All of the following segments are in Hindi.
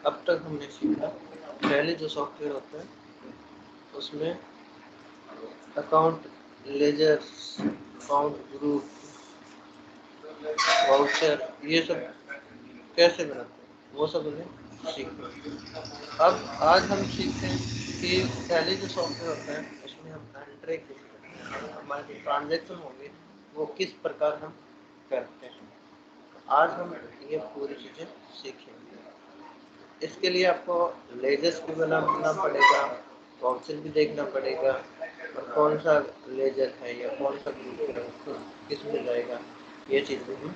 अब तक हमने सीखा पहले जो सॉफ्टवेयर होता है उसमें account laser, account group, voucher, ये सब कैसे बनाते हैं वो सब उन्हें सीखना। अब आज हम सीखते हैं कि पहले जो सॉफ्टवेयर होता है उसमें हम एंट्री कैसे करते हैं, हमारे जो ट्रांजेक्शन होंगे वो किस प्रकार हम करते हैं। आज हम ये पूरी चीज़ें सीखेंगे। इसके लिए आपको लेजर्स भी बनाना पड़ेगा, वाउचर भी देखना पड़ेगा, और कौन सा लेजर है या कौन सा ग्रुप है किस में जाएगा, ये चीज़ भी हम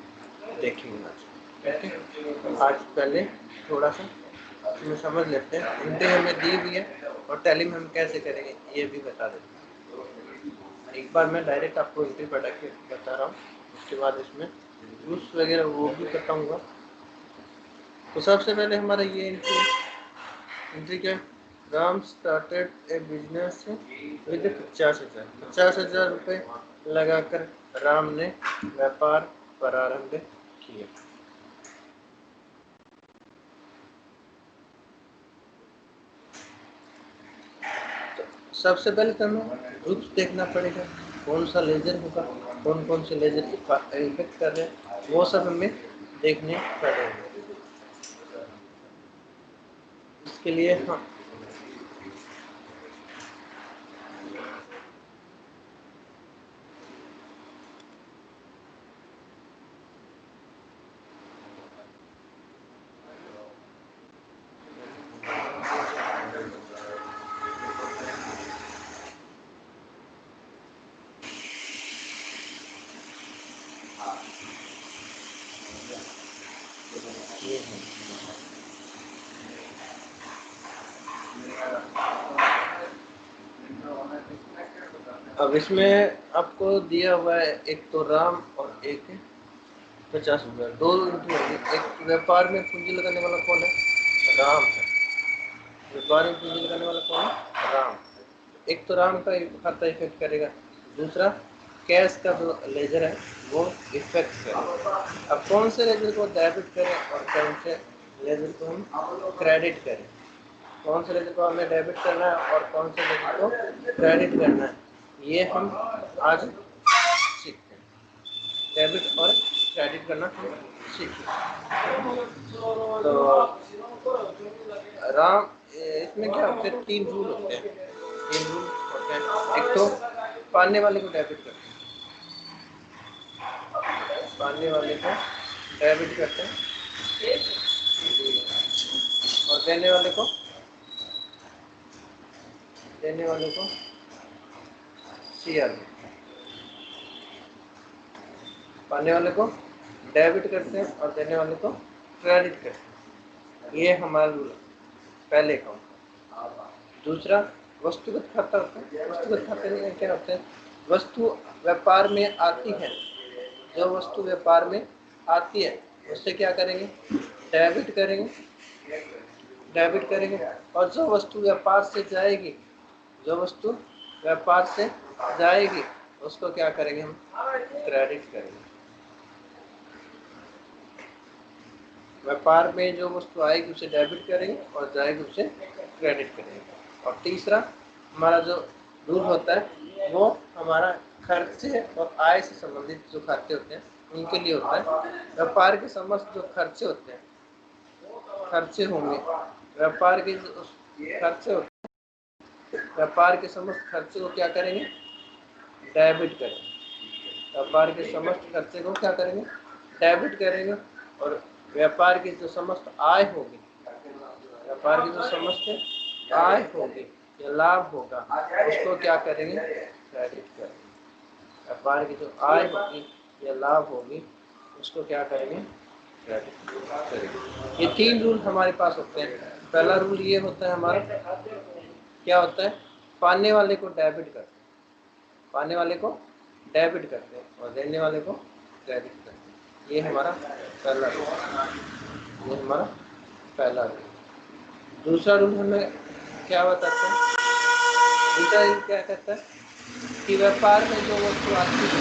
देखेंगे आज। ठीक है, आज पहले थोड़ा सा इसमें समझ लेते हैं। एंट्री हमें दी हुई है और टैली में हम कैसे करेंगे ये भी बता देते हैं। एक बार मैं डायरेक्ट आपको एंट्री पढ़ा के बता रहा हूँ, उसके बाद इसमें यूज वगैरह वो भी बताऊँगा। तो सबसे पहले हमारा ये एंट्री क्या, Ram started A business with 50,000 रुपये लगाकर राम ने व्यापार प्रारंभ किया। तो सबसे पहले तो हमें ग्रुप्स देखना पड़ेगा, कौन सा लेजर होगा, कौन कौन से लेजर इफेक्ट कर रहे हैं, वो सब हमें देखने पड़ेंगे। इसके लिए हाँ, ये है। अब इसमें आपको दिया हुआ है एक तो राम और एक 50,000, दो एंट्री होगी। एक व्यापार में पूंजी लगाने वाला कौन है, राम है। व्यापार में पूंजी लगाने वाला कौन है, राम। एक तो राम का खाता इफेक्ट करेगा, दूसरा कैश का जो लेजर है वो इफेक्ट करेगा। अब कौन से लेजर को डेबिट करें और कौन से लेजर को हम क्रेडिट करें, कौन से लेजर को हमें डेबिट करना है और कौन से लेजर को क्रेडिट करना है, ये हम आज सीखते हैं। डेबिट और क्रेडिट करना हम सीखें। तो राम, इसमें क्या होते हैं, 3 रूल होते हैं। 3 रूल होते हैं। एक तो पालने वाले को डेबिट करते हैं, पालने वाले को डेबिट करते हैं, और देने वाले को सीआर। पालने वाले को डेबिट करते हैं और देने वाले को क्रेडिट करते हैं। ये हमारा रूल है पहले का। दूसरा वस्तुगत खाता होता है। वस्तुगत खाते में क्या होता है, वस्तु व्यापार में आती है, जो वस्तु व्यापार में आती है उससे क्या करेंगे, डेबिट करेंगे, डेबिट करेंगे। और जो वस्तु व्यापार से जाएगी, जो वस्तु व्यापार से जाएगी उसको क्या करेंगे, हम क्रेडिट करेंगे। व्यापार में जो वस्तु आएगी उसे डेबिट करेंगे और जाएगी उसे क्रेडिट करेंगे। और तीसरा हमारा जो रूल होता है वो हमारा खर्चे और आय से संबंधित जो खाते होते हैं उनके लिए होता है। व्यापार के समस्त जो खर्चे होते हैं, खर्चे होंगे, व्यापार के जो खर्चे होते हैं, व्यापार के समस्त खर्चे को क्या करेंगे, डेबिट करेंगे। व्यापार के समस्त खर्चे को क्या करेंगे, डेबिट करेंगे। और व्यापार की जो समस्त आय होगी, व्यापार की जो समस्त आय होगी या लाभ होगा उसको क्या करेंगे, क्रेडिट करेंगे। व्यापार की जो आय होगी या लाभ होगी उसको क्या करेंगे, क्रेडिट करेंगे। ये 3 रूल हमारे पास होते हैं। पहला रूल ये होता है हमारा, क्या होता है, पालने वाले को डेबिट करते हैं, पाने वाले को डेबिट करते हैं और देने वाले को क्रेडिट करते हैं। ये हमारा पहला रूल, ये हमारा पहला रूल। दूसरा रूल हमें क्या बताता है, दूसरा रूल क्या कहता है कि व्यापार में जो वस्तु आती है,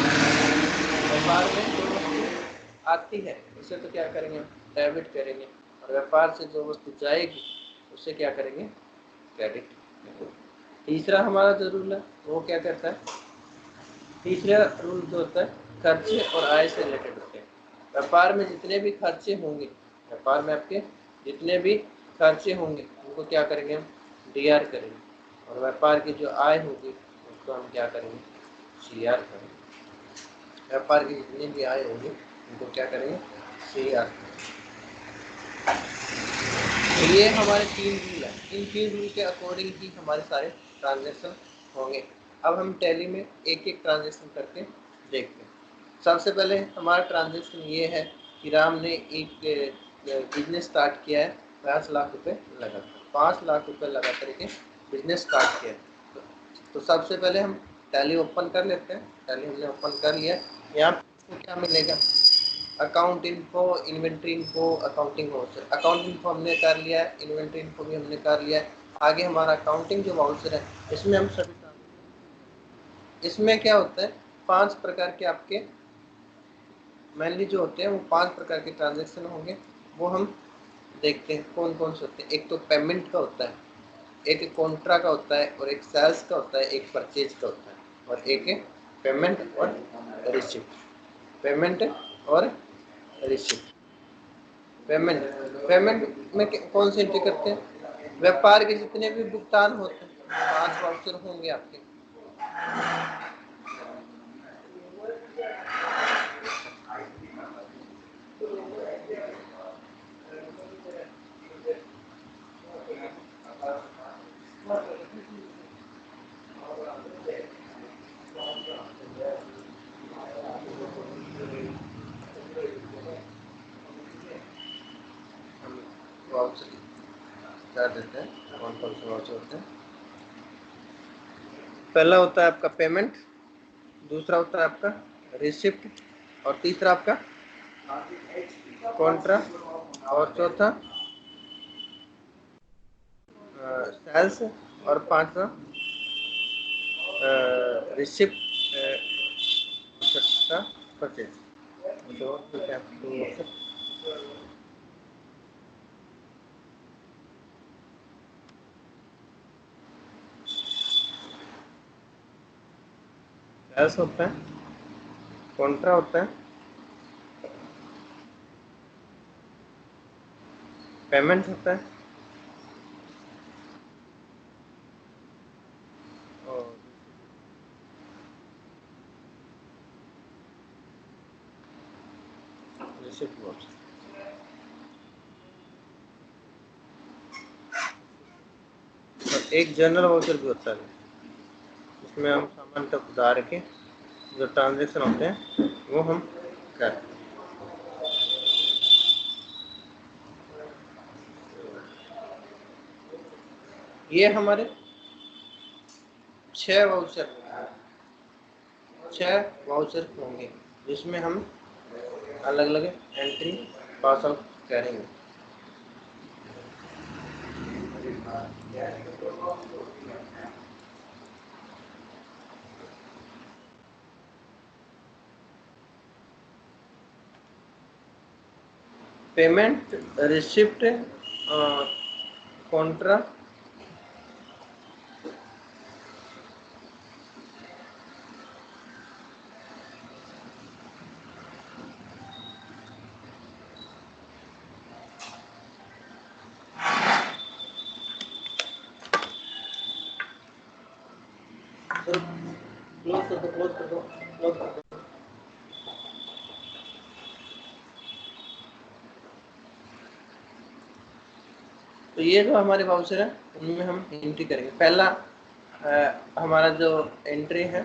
व्यापार में जो वस्तु आती है उसे तो क्या करेंगे, डेबिट करेंगे। और व्यापार से जो वस्तु जाएगी उसे क्या करेंगे, क्रेडिट करेंगे। तीसरा हमारा जो रूल है वो क्या कहता है, तीसरा रूल जो होता है खर्चे और आय से रिलेटेड होते हैं। व्यापार में जितने भी खर्चे होंगे, व्यापार में आपके जितने भी खर्चे होंगे उनको क्या करेंगे हम, डीआर करेंगे, और व्यापार की जो आय होगी उसको हम क्या करेंगे, सीआर करेंगे। व्यापार की जितनी भी आय होगी उनको क्या करेंगे, सीआर करेंगे। तो ये हमारे 3 रूल है, इन 3 रूल के अकॉर्डिंग ही हमारे सारे ट्रांजेक्शन होंगे। अब हम टैली में एक एक ट्रांजेक्शन करके देखते हैं। सबसे पहले हमारा ट्रांजेक्शन ये है कि राम ने एक बिजनेस स्टार्ट किया है, 5 लाख रुपए लगाकर, 5 लाख रुपए लगा करके बिजनेस स्टार्ट किया। तो सबसे पहले हम टैली ओपन कर लेते हैं। टैली हमने ओपन कर लिया। यहाँ पे क्या मिलेगा, account info, inventory info, accounting voucher. Account info हमने कर लिया है, इन्वेंट्री इन्फो भी हमने कर लिया है। आगे हमारा अकाउंटिंग जो वाउचर है इसमें हम सभी, इसमें क्या होता है 5 प्रकार के आपके मेनली जो होते हैं वो 5 प्रकार के ट्रांजेक्शन होंगे, वो हम देखते हैं कौन कौन से होते हैं। एक तो पेमेंट का होता है, एक कॉन्ट्रा का होता है, और एक सेल्स का होता है, एक परचेज का होता है, और एक पेमेंट और रिसिप्ट। पेमेंट और रिसिप्ट। पेमेंट, पेमेंट में कौन से एंट्री करते हैं, व्यापार के जितने भी भुगतान होते हैं 5 वाउचर होंगे आपके। वाउचर क्या देते हैं, कौन कौन से वाउचर होते हैं। पहला होता है आपका पेमेंट, दूसरा होता है आपका रिसिप्ट, और तीसरा आपका कॉन्ट्रा, और चौथा सेल्स, और पांचवा रिसिप्ट का परचेज। सेल्स होता है, कॉन्ट्रा होता है, पेमेंट होता है, और रिसिप्ट वाउचर। और एक जनरल वाउचर भी होता है, इसमें हम सामान तक उधार के जो ट्रांजेक्शन होते हैं वो हम करते हैं। ये हमारे 6 वाउचर, 6 वाउचर होंगे जिसमें हम अलग अलग एंट्री पास आउट करेंगे। पेमेंट, रिसिप्ट, कॉन्ट्रा, क्लोज कर दो, क्लोज कर दो, क्लोज कर दो। तो ये जो हमारे वाउचर है उनमें हम एंट्री करेंगे। पहला हमारा जो एंट्री है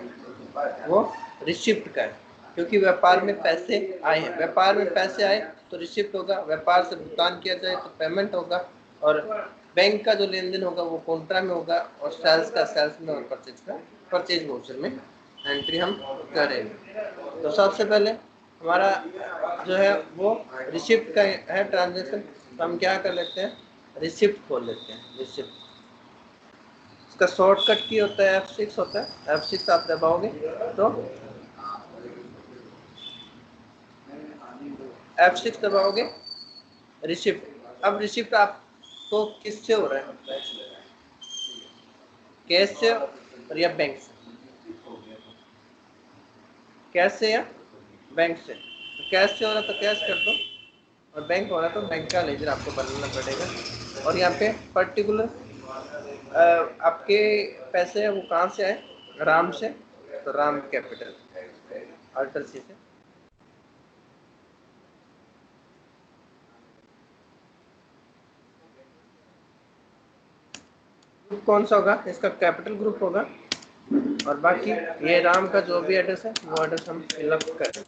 वो रिसिप्ट का है, क्योंकि व्यापार में पैसे आए हैं। व्यापार में पैसे आए तो रिसिप्ट होगा, व्यापार से भुगतान किया जाए तो पेमेंट होगा, और बैंक का जो लेन देन होगा वो कॉन्ट्रा में होगा, और सेल्स का सेल्स में, और परचेज का परचेज वाउचर में एंट्री हम करेंगे। तो सबसे पहले हमारा जो है वो रिसिप्ट का है ट्रांजेक्शन। तो हम क्या कर लेते हैं, रिसिप्ट खोल लेते हैं। रिसिप्ट इसका शॉर्टकट की होता है F6 होता है। F6 आप दबाओगे तो F6 दबाओगे, रिसिप्ट अब रिसिप्ट आपको किससे हो रहा है, कैश से और या बैंक से, कैश से या बैंक से। तो कैश से हो रहा तो कैश कर दो, और बैंक हो रहा तो बैंक का लेजर आपको बनाना पड़ेगा। और यहाँ पे पर्टिकुलर आपके पैसे वो कहाँ से आए, राम से, तो राम कैपिटल अल्टर सी से। ग्रुप कौन सा होगा, इसका कैपिटल ग्रुप होगा। और बाकी ये राम का जो भी एड्रेस है वो एड्रेस हम फिलअप करें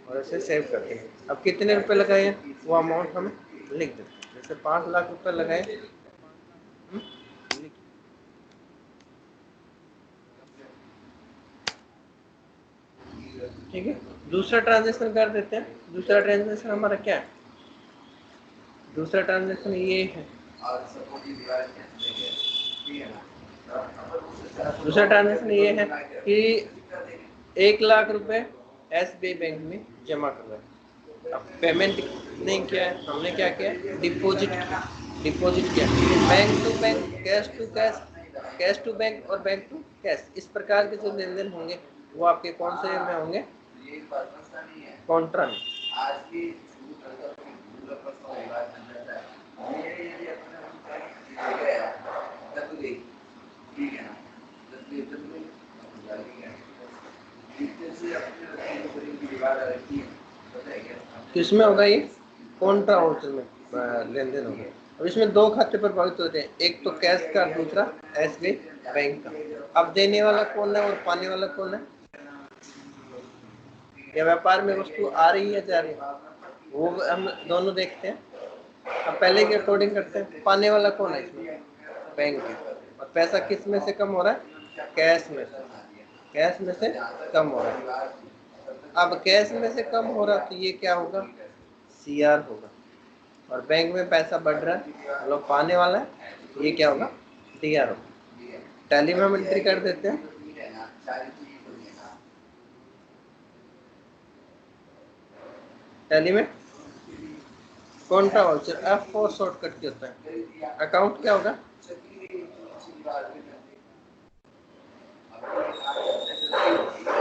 और इसे सेव करते हैं। अब कितने रुपए लगाए हैं वो अमाउंट हम लिख देते हैं। जैसे 5 लाख रुपए लगाए, ठीक है। दूसरा ट्रांजेक्शन कर देते हैं। दूसरा ट्रांजेक्शन हमारा क्या है, दूसरा ट्रांजेक्शन ये है, दूसरा ट्रांजेक्शन ये है कि 1 लाख रुपए SBI बैंक में जमा करवाए। अब पेमेंट नहीं किया है, हमने क्या किया, डिपॉजिट किया, डिपॉजिट किया bank to bank, cash to cash, cash to bank और बैंक टू कैश। इस प्रकार के जो लेन देन होंगे वो आपके कौन से में होंगे, कॉन्ट्रा में। किसमें होगा ये, कॉन्ट्रा वाउचर में लेन देन होगा। अब इसमें 2 खाते प्रभावित होते हैं, एक तो कैश का, दूसरा SBI बैंक का। अब देने वाला कौन है और पाने वाला कौन है, या व्यापार में वस्तु आ रही है जा रही है, वो हम दोनों देखते हैं। अब पहले के अकॉर्डिंग करते हैं, पाने वाला कौन है इसमें, बैंक है। और पैसा किस में से कम हो रहा है, कैश में से, कैश में से कम हो रहा है। अब कैश में से कम हो रहा तो ये क्या होगा, CR होगा। और बैंक में पैसा बढ़ रहा है, मतलब पाने वाला है, ये क्या होगा, DR होगा। टैली में हम एंट्री कर देते हैं। टैली में कॉन्ट्रा वाउचर F4 शॉर्टकट के होता है। अकाउंट क्या होगा,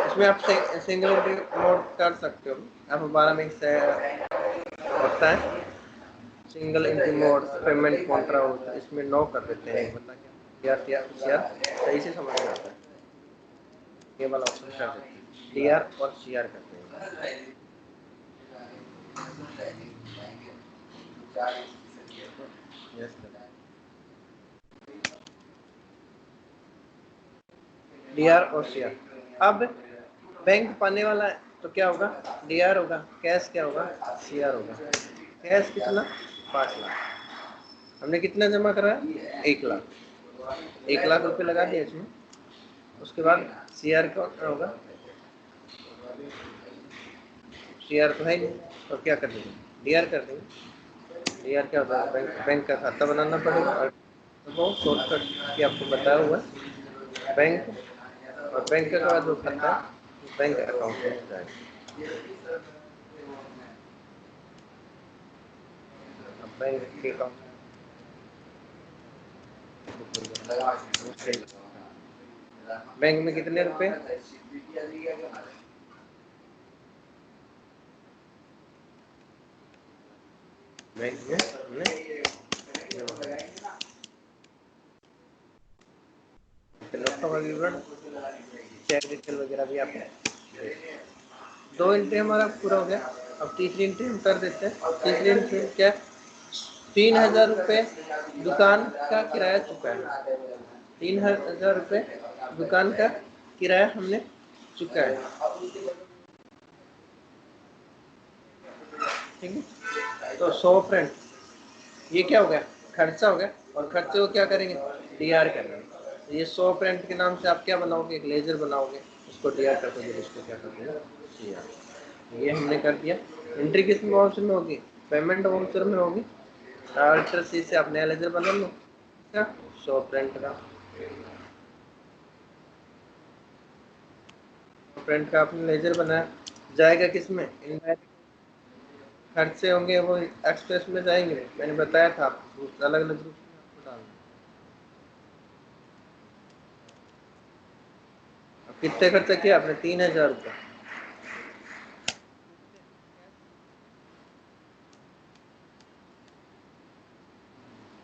इसमें आप सिंगल एंट्री मोड कर सकते हो। F12 में से होता है single entry mode payment Contra voucher, इसमें नो कर देते हैं। बता क्या सही से समझ में आता है, ये वाला ऑप्शन कर देते हैं, DR और CR करते हैं। DR और CR। अब बैंक पाने वाला है तो क्या होगा, DR होगा, कैश क्या होगा, CR होगा। कैश कितना, 5 लाख। हमने कितना जमा करा है, 1 लाख, 1 लाख रुपए लगा दिए इसमें। उसके बाद CR का होगा, CR तो है नहीं, तो क्या कर देंगे, DR कर देंगे। DR क्या होता है, बैंक का खाता बनाना पड़ेगा। और वो शॉर्टकट की आपको बताया हुआ है, बैंक, और बैंक का जो खाता है बैंक अकाउंट में जाएगा। बैंक के अकाउंट, बैंक में कितने रुपए, बैंक में विवरण, चेक डिटेल वगैरह भी आप 2 एंट्री हमारा पूरा हो गया। अब तीसरी एंट्री हम कर देते हैं। तीसरी एंट्री क्या, 3000 रुपये दुकान का किराया चुका है, 3000 रुपये दुकान का किराया हमने चुका है, ठीक है। तो 100 फ्रेंड, ये क्या हो गया, खर्चा हो गया। और खर्चे को क्या करेंगे, DR करेंगे। तो ये 100 फ्रेंड के नाम से आप क्या बनाओगे, एक लेजर बनाओगे, उसको DR कर दोगे, इसको क्या कर देगा, CR। ये हमने कर दिया। एंट्री किस वाउचर में होगी, पेमेंट वाउचर में होगी। अल्टर C से आप नया लेजर बना लो, क्या 100 फ्रेंड का, फ्रेंड का आपने लेजर बनाया, जाएगा किस में, इनडायरेक्ट, खर्चे होंगे वो एक्सप्रेस में जाएंगे, मैंने बताया था आपको, अलग अलग ग्रुप में आपको डालना। अब कितने खर्चा किया आपने? 3000 रुपये।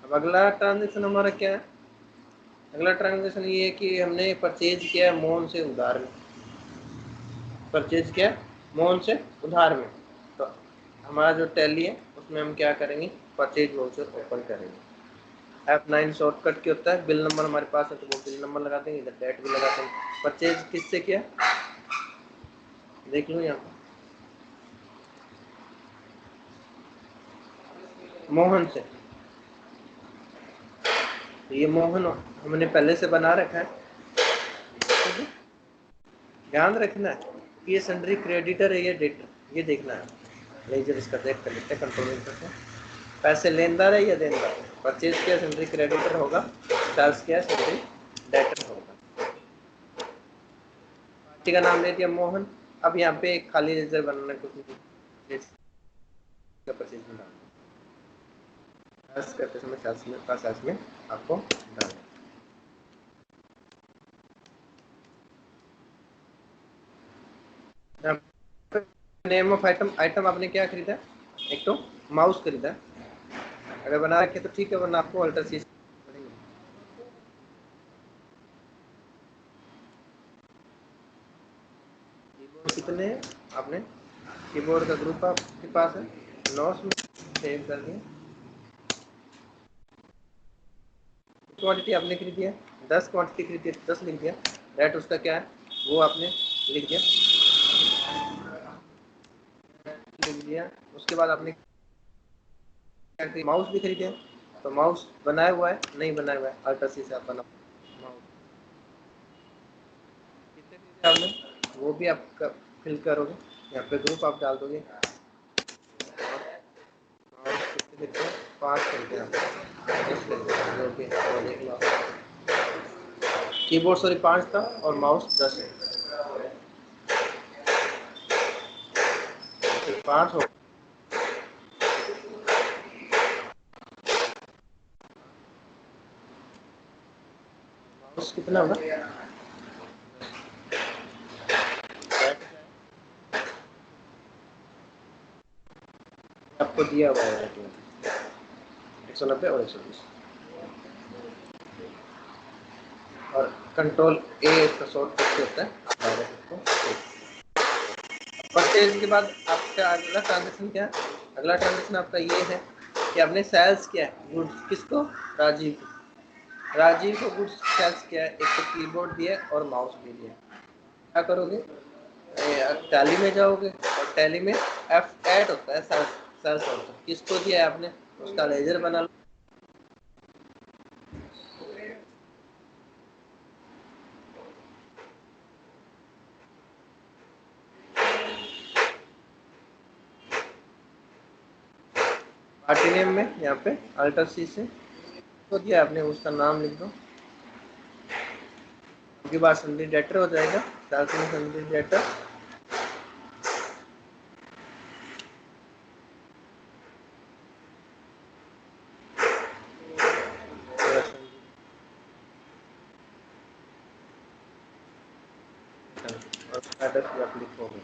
अब अगला ट्रांजेक्शन हमारा क्या है? अगला ट्रांजेक्शन ये है कि हमने परचेज किया है मोहन से उधार में। परचेज किया मोहन से उधार में, तो हमारा जो टैली है उसमें हम क्या करेंगे? परचेज वाउचर ओपन करेंगे। F9 शॉर्टकट की होता है, बिल नंबर हमारे पास है तो वो बिल नंबर लगा देंगे, इधर डेट भी लगा देंगे। परचेज किससे किया देख लो यहाँ पर, मोहन से। तो ये मोहन हमने पहले से बना रखा है, ठीक है? ध्यान रखना है कि ये सन्ड्री क्रेडिटर है, ये डेटर, ये देखना है। लेजर इसका देख कर लेते हैं, कंट्रोल करते हैं। पैसे लेनदार है या देनदार है? परचेज किया सन्ड्री क्रेडिटर होगा, सेल्स किया सन्ड्री डेटर होगा। पार्टी का नाम दे दिया मोहन। अब यहाँ पे एक खाली लेजर बनाना, कुछ नहीं, परचेज में डालना, सेल्स करते समय सेल्स में का सेल्स में आपको डालना। नेम ऑफ आइटम, आइटम आपने क्या खरीदा? एक तो माउस खरीदा, अगर बना रखे तो ठीक है, वरना आपको अल्टर सी कीबोर्ड कितने हैं आपने? कीबोर्ड का ग्रुप आपके पास है, नोट्स में सेव कर दिया। क्वांटिटी आपने खरीदी है 10, क्वांटिटी खरीदी है 10 लिख दिया। रेट उसका क्या है वो आपने लिख दिया, लिख दिया। उसके बाद आपने माउस भी खरीदे, तो माउस बनाया हुआ है नहीं बनाया हुआ है? अल्टर सी से आप बना माउस कितने खरीदे आपने वो भी आप फिल करोगे, यहाँ पे ग्रुप आप डाल दोगे। माउस कितने खरीदे? 5 खरीदे आपने, देख लो। कीबोर्ड सॉरी 5 था और माउस 10 है, 5 हो। माउस कितना होगा? आपको दिया हुआ है 190 और 120, और कंट्रोल ए इसका शॉर्ट कट होता है, डायरेक्ट इसको। परचेज के बाद आपका अगला ट्रांजेक्शन क्या है? अगला ट्रांजेक्शन आपका ये है कि आपने सेल्स किया है गुड्स, किसको? राजीव को। राजीव को गुड्स सेल्स किया है, एक तो कीबोर्ड दिया और माउस भी दिया। क्या करोगे? टैली में जाओगे और टैली में F8 होता है सेल्स, सेल्स होता है, किसको दिया है आपने? उसका लेजर बना लो। पार्टी नेम में यहाँ पे अल्टर सी से तो दिया आपने, उसका नाम लिख दो। उनके बाद संडे डेटर हो जाएगा, सेल्स में संडे डेटर। और एड्रेस भी आप लिखोगे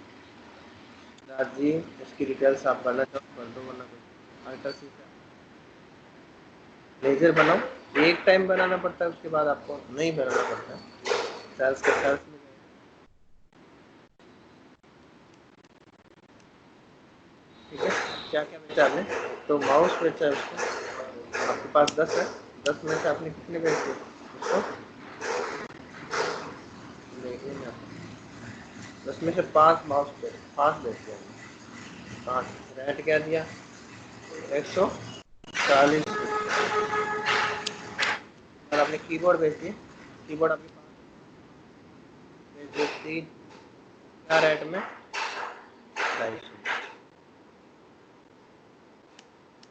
राजीव, उसकी डिटेल्स आप भरना चाहो भर दो, वरना कोई अल्टर सी से लेजर बनाओ। एक टाइम बनाना पड़ता है, उसके बाद आपको नहीं बनाना पड़ता है। सेल्स का सेल्स में ठीक है। क्या क्या बेचा आपने? तो माउस बेचा है उसको, आपके पास 10 है, 10 में से आपने कितने बेच दिए उसको? देखिए ना, 10 में से 5 माउस बेच, 5 बेच दिया, 5 रेट क्या दिया? 140। और आपने कीबोर्ड बेच दिए, कीबोर्ड आपके पास बेच दिए 3, क्या रेट में? 250।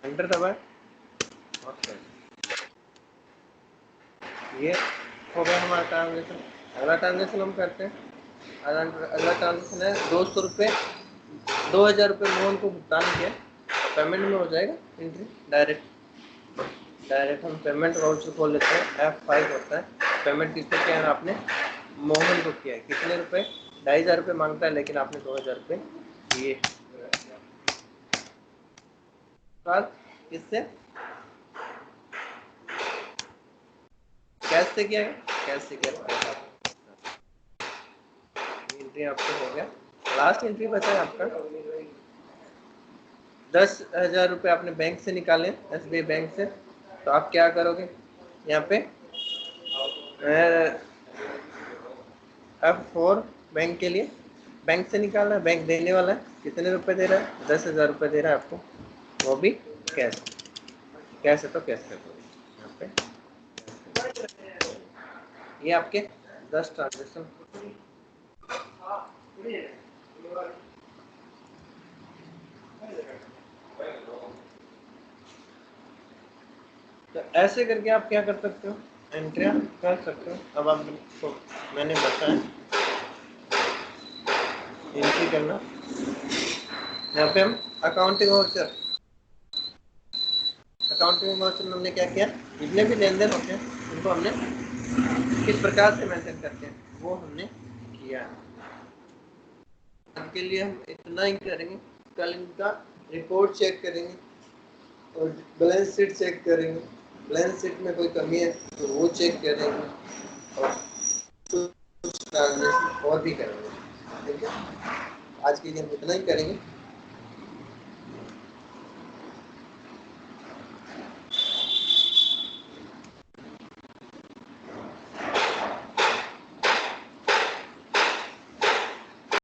एंटर दबाए, ओके। ये हो गया हमारा ट्रांजेक्शन। अगला ट्रांजेक्शन हम करते हैं, अगला ट्रांजेक्शन है 200 रुपये, 2000 रुपये मोहन को भुगतान किया, पेमेंट में हो जाएगा एंट्री डायरेक्ट हम पेमेंट वाउचर खोल लेते हैं। F5 होता है। पेमेंट किसको किया है आपने? मोहन को किया है। कितने रुपए? 2500 रुपये मांगता है, लेकिन आपने 2000 रुपये दिए। किससे? कैश से किया है। कैश से किया है। एंट्री आपको हो गया। लास्ट एंट्री बचा है आपका 10,000 रुपये आपने बैंक से निकाले, SBI बैंक से। तो आप क्या करोगे? यहाँ पे F4 बैंक के लिए बैंक से निकालना है। बैंक देने वाला है। कितने रुपए दे रहा है? 10,000 रुपये दे रहा है आपको, वो भी कैश। कैश है तो कैश कर दो यहाँ पे। ये आपके 10 ट्रांजेक्शन। तो ऐसे करके आप क्या कर सकते हो? एंट्रियां कर सकते हो। अब आपको मैंने बताया एंट्री करना। यहाँ पे हम अकाउंटिंग वाउचर में हमने क्या किया? जितने भी लेन देन होते हैं उनको हमने किस प्रकार से मेंशन करते हैं वो हमने किया। के लिए हम इतना ही करेंगे। कल इनका रिपोर्ट चेक करेंगे और बैलेंस शीट चेक करेंगे। बैलेंस शीट में कोई कमी है तो वो चेक करेंगे और कुछ ट्रांजेक्शन और भी करेंगे। ठीक है, आज के लिए हम इतना ही करेंगे।